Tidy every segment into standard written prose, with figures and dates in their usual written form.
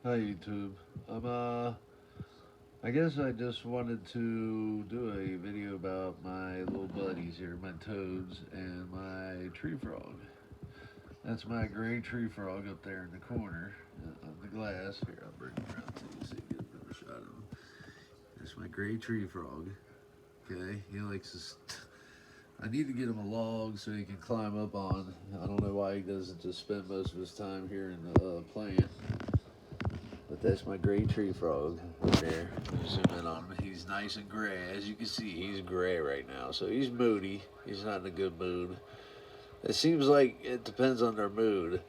Hi YouTube. I guess I just wanted to do a video about my little buddies here, my toads and my tree frog. That's my gray tree frog up there in the corner of the glass. Here, I'll bring him around to you so you get a better shot of him. That's my gray tree frog. Okay, he likes to. I need to get him a log so he can climb up on. I don't know why he doesn't just spend most of his time here in the plant. But that's my gray tree frog right there. Zoom in on him. He's nice and gray. As you can see, he's gray right now. So he's moody. He's not in a good mood. It seems like it depends on their mood.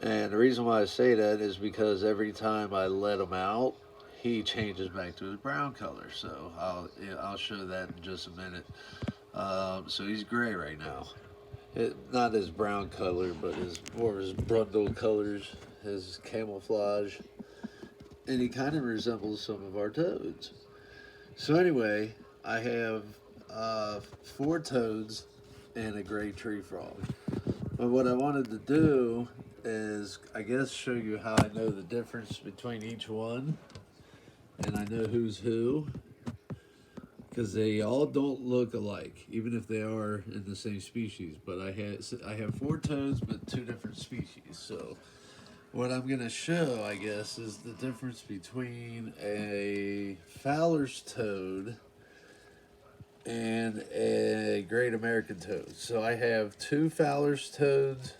And the reason why I say that is because every time I let him out, he changes back to his brown color. So I'll show that in just a minute. So he's gray right now. Not his brown color, but his more of his brundle colors, his camouflage, and he kind of resembles some of our toads. So anyway, I have four toads and a gray tree frog. But what I wanted to do is, I guess, show you how I know the difference between each one, and I know who's who, because they all don't look alike, even if they are in the same species. But I have four toads, but two different species. So what I'm going to show, I guess, is the difference between a Fowler's toad and a Great American toad. So I have two Fowler's toads,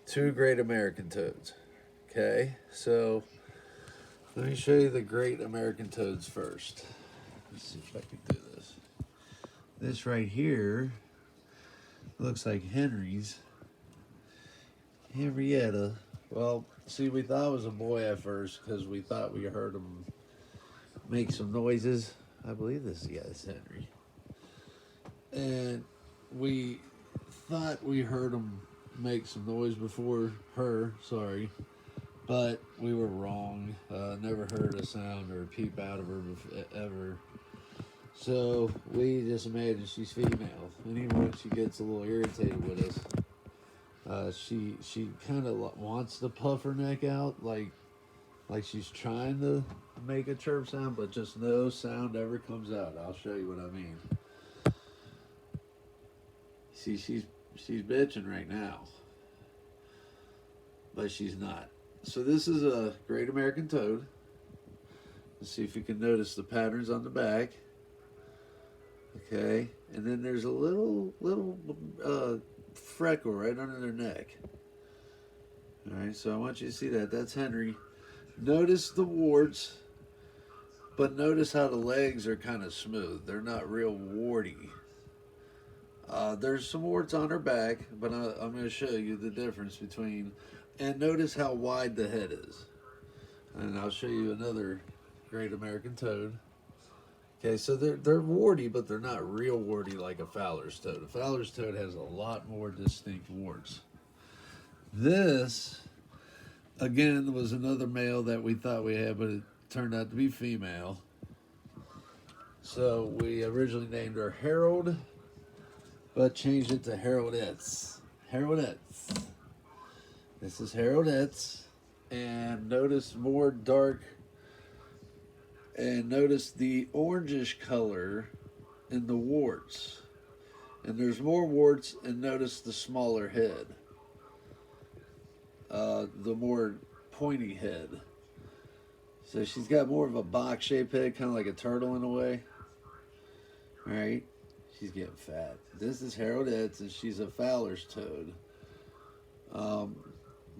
two Great American toads. Okay, so let me show you the Great American toads first. Let's see if I can do this. This right here looks like Henrietta. Well, see, we thought it was a boy at first because we thought we heard him make some noises. I believe this is Henry. And we thought we heard him make some noise before her, sorry. But we were wrong. Never heard a sound or a peep out of her ever. So we just imagine she's female. And even when she gets a little irritated with us, she kind of wants to puff her neck out like she's trying to make a chirp sound, but just no sound ever comes out. I'll show you what I mean. See, she's bitching right now, but she's not. So this is a Great American Toad. Let's see if you can notice the patterns on the back. Okay, and then there's a little freckle right under their neck. All right, so I want you to see that. That's Henry. Notice the warts, but notice how the legs are kind of smooth. They're not real warty. There's some warts on her back, but I'm going to show you the difference between. And notice how wide the head is. And I'll show you another Great American Toad. Okay, so they're warty, but they're not real warty like a Fowler's toad. A Fowler's toad has a lot more distinct warts. This, again, was another male that we thought we had, but it turned out to be female. So we originally named her Harold, but changed it to Haroldetts. Haroldetts. This is Haroldetts, and notice more dark. And notice the orangish color in the warts. And there's more warts, and notice the smaller head. The more pointy head. So she's got more of a box-shaped head, kind of like a turtle in a way. Alright? She's getting fat. This is Haroldetts, and she's a Fowler's toad.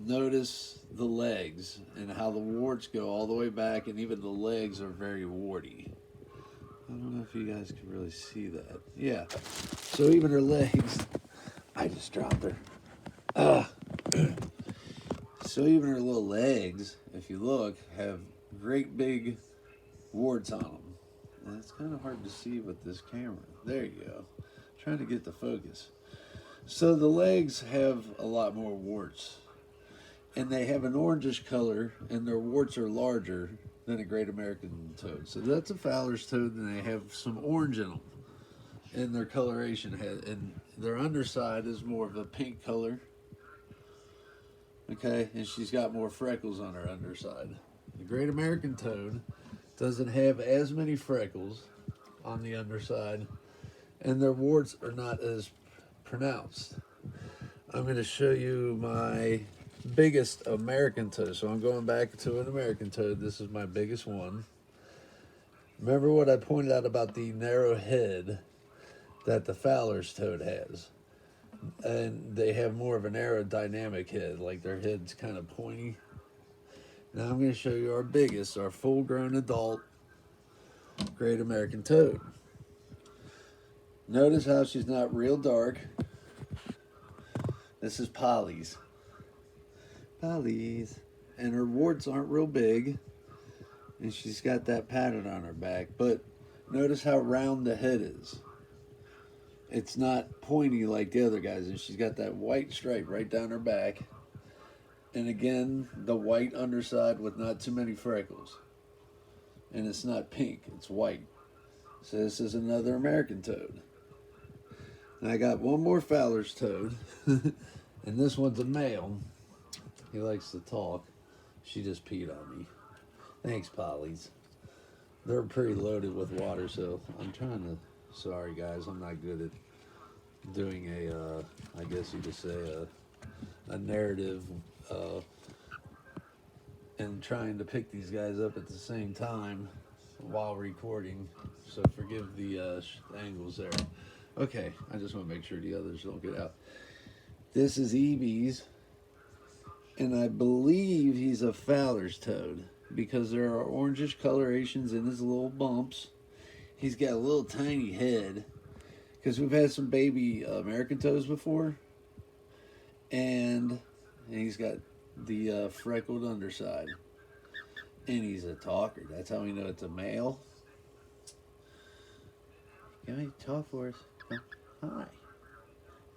Notice the legs and how the warts go all the way back, and even the legs are very warty. I don't know if you guys can really see that. Yeah. So even her legs, I just dropped her. So even her little legs, if you look, have great big warts on them. And it's kind of hard to see with this camera. There you go. Trying to get the focus. So the legs have a lot more warts. And they have an orangish color, and their warts are larger than a Great American Toad. So that's a Fowler's toad, and they have some orange in them. And their coloration and their underside is more of a pink color. Okay, and she's got more freckles on her underside. The Great American Toad doesn't have as many freckles on the underside, and their warts are not as pronounced. I'm going to show you my biggest American toad. So I'm going back to an American toad. This is my biggest one. Remember what I pointed out about the narrow head that the Fowler's toad has. And they have more of an aerodynamic head, like their head's kind of pointy. Now I'm going to show you our biggest, our full-grown adult Great American Toad. Notice how she's not real dark. This is Polly's. Polly's. And her warts aren't real big. And she's got that pattern on her back. But notice how round the head is. It's not pointy like the other guys. And she's got that white stripe right down her back. And again, the white underside with not too many freckles. And it's not pink, it's white. So this is another American toad. And I got one more Fowler's toad. And this one's a male. He likes to talk. She just peed on me. Thanks, Polly's. They're pretty loaded with water, so I'm trying to... Sorry, guys, I'm not good at doing a, I guess you could say, a narrative and trying to pick these guys up at the same time while recording. So forgive the angles there. Okay, I just want to make sure the others don't get out. This is Evie's, and I believe he's a Fowler's toad because there are orangish colorations in his little bumps. He's got a little tiny head because we've had some baby American toads before, and he's got the freckled underside, and he's a talker. That's how we know it's a male. Can you talk for us? Hi.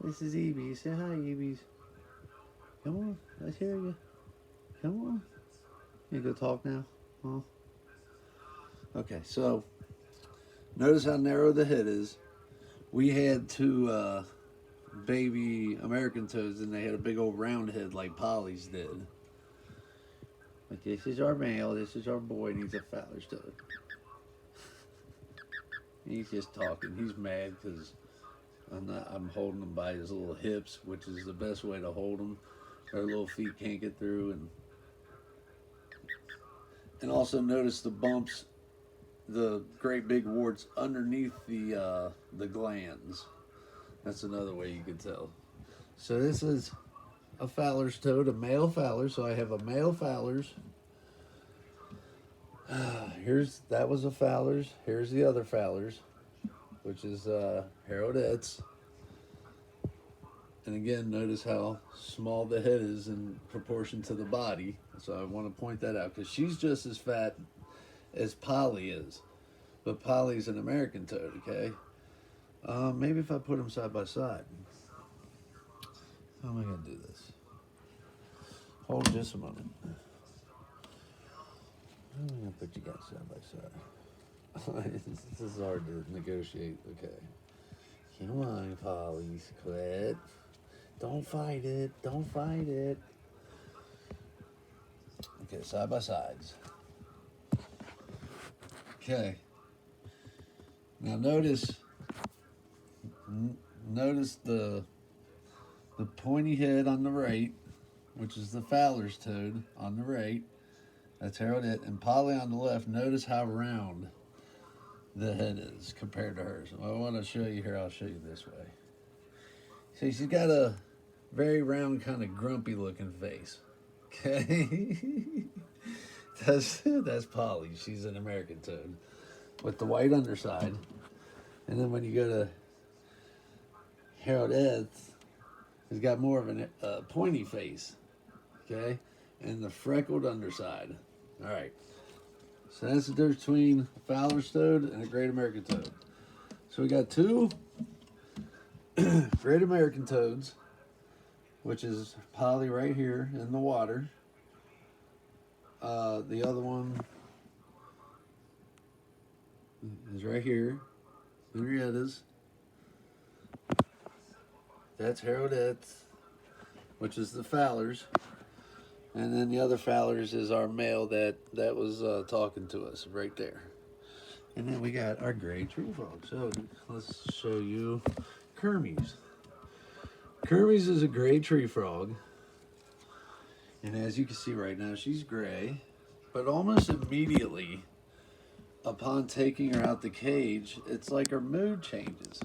This is Evie. Say hi, Evie. Come on, let's hear you. Come on. You go talk now? Huh? Okay, so notice how narrow the head is. We had two baby American toads, and they had a big old round head like Polly's did. But this is our male, this is our boy, and he's a Fowler's toad. He's just talking. He's mad because I'm holding him by his little hips, which is the best way to hold him. Their little feet can't get through, and also notice the bumps, the great big warts underneath the glands. That's another way you could tell. So this is a Fowler's toad, a male Fowler. So I have a male Fowler's. That was a Fowler's. Here's the other Fowler's, which is Haroldette's. And again, notice how small the head is in proportion to the body. So I want to point that out because she's just as fat as Polly is. But Polly's an American toad, okay? Maybe if I put them side by side. How am I going to do this? Hold just a moment. I'm going to put you guys side by side. This is hard to negotiate. Okay. Come on, Polly's. Quit. Don't fight it. Don't fight it. Okay, side by sides. Okay. Now notice the pointy head on the right, which is the Fowler's toad on the right. That's Haroldette. And Polly on the left, notice how round the head is compared to hers. I want to show you here. I'll show you this way. See, she's got a very round, kind of grumpy looking face. Okay? That's Polly. She's an American toad with the white underside. And then when you go to Haroldette, he's got more of a pointy face. Okay? And the freckled underside. All right. So that's the difference between a Fowler's toad and a Great American Toad. So we got two Great American Toads, which is Polly right here in the water. The other one is right here. Henrietta's. That's Haroldette's, which is the Fowler's. And then the other Fowlers is our male that was talking to us right there. And then we got our gray tree frog. So let's show you Kermes. Kermes is a gray tree frog. And as you can see right now, she's gray. But almost immediately, upon taking her out the cage, it's like her mood changes.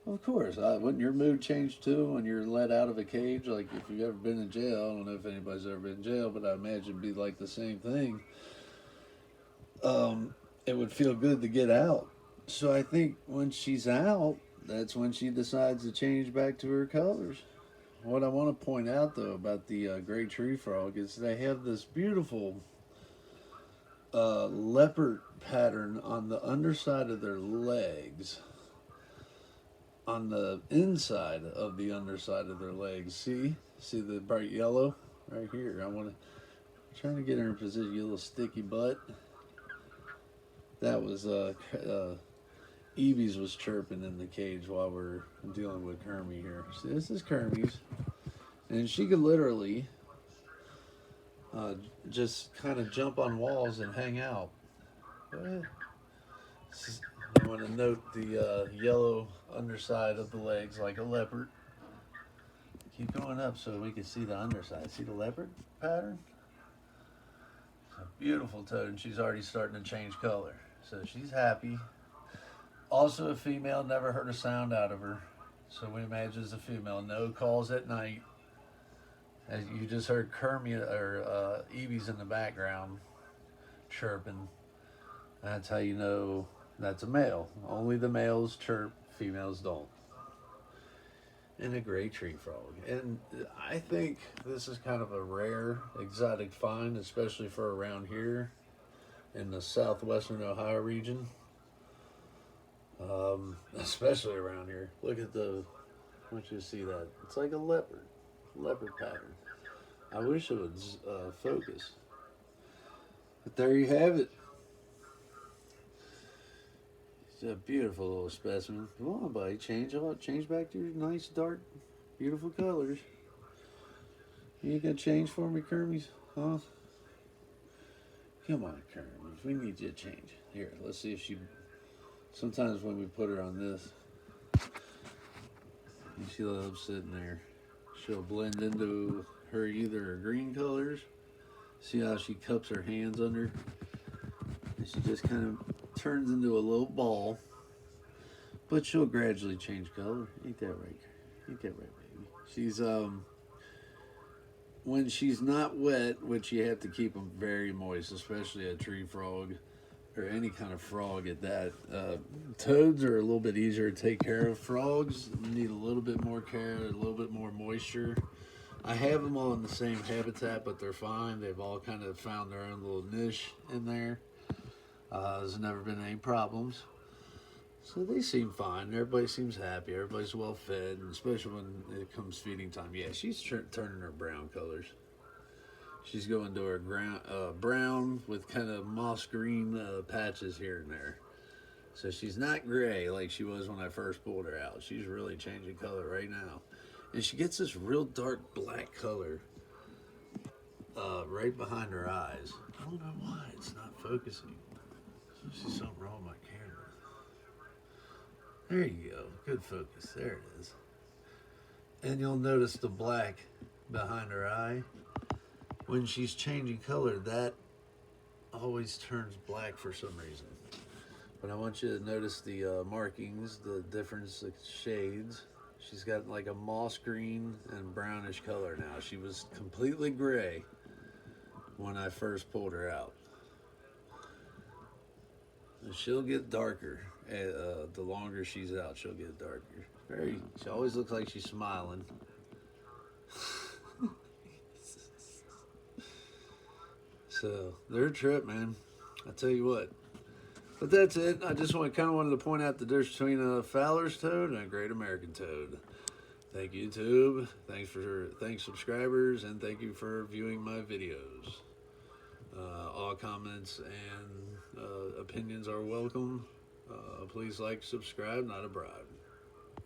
Of course, wouldn't your mood change too when you're let out of a cage? Like if you've ever been in jail, I don't know if anybody's ever been in jail, but I imagine it'd be like the same thing. It would feel good to get out. So I think when she's out, that's when she decides to change back to her colors. What I want to point out though about the gray tree frog is they have this beautiful leopard pattern on the underside of their legs, on the inside of the underside of their legs. See the bright yellow right here. I'm trying to get her in position. You little sticky butt. That was Evie's was chirping in the cage while we're dealing with Kermie here. See, this is Kermie's, and she could literally just kind of jump on walls and hang out. Go ahead. I want to note the yellow underside of the legs like a leopard. Keep going up so we can see the underside. See the leopard pattern? It's a beautiful toad, and she's already starting to change color. So she's happy. Also a female, never heard a sound out of her. So we imagine it's a female. No calls at night. As you just heard Kermie or Evie's in the background chirping. That's how you know that's a male. Only the males chirp, females don't. And a gray tree frog. And I think this is kind of a rare exotic find, especially for around here in the southwestern Ohio region. Especially around here. Look at I want you to see that. It's like a leopard pattern. I wish it would focus. But there you have it. It's a beautiful little specimen. Come on, buddy. Change back to your nice, dark, beautiful colors. You ain't gonna change for me, Kermies? Huh? Come on, Kermies. We need you to change. Here, let's see if she... Sometimes when we put her on this, she loves sitting there. She'll blend into either her green colors. See how she cups her hands under? And she just kind of turns into a little ball. But she'll gradually change color. Ain't that right? Ain't that right, baby? She's, when she's not wet, which you have to keep them very moist, especially a tree frog or any kind of frog at that. Toads are a little bit easier to take care of. Frogs need a little bit more care, a little bit more moisture. I have them all in the same habitat, but they're fine. They've all kind of found their own little niche in there. There's never been any problems. So they seem fine. Everybody seems happy. Everybody's well fed, and especially when it comes feeding time. Yeah, she's turning her brown colors. She's going to her brown with kind of moss green patches here and there. So she's not gray like she was when I first pulled her out. She's really changing color right now. And she gets this real dark black color right behind her eyes. I don't know why it's not focusing. There's something wrong with my camera. There you go. Good focus. There it is. And you'll notice the black behind her eye. When she's changing color, that always turns black for some reason. But I want you to notice the markings, the difference, the shades. She's got like a moss green and brownish color now. She was completely gray when I first pulled her out. And she'll get darker. The longer she's out, she'll get darker. She always looks like she's smiling. So, they're a trip, man. I tell you what. But that's it. I just wanted to point out the difference between a Fowler's toad and a Great American toad. Thank you, YouTube. Thanks subscribers, and thank you for viewing my videos. All comments and opinions are welcome. Please like, subscribe, not a bribe.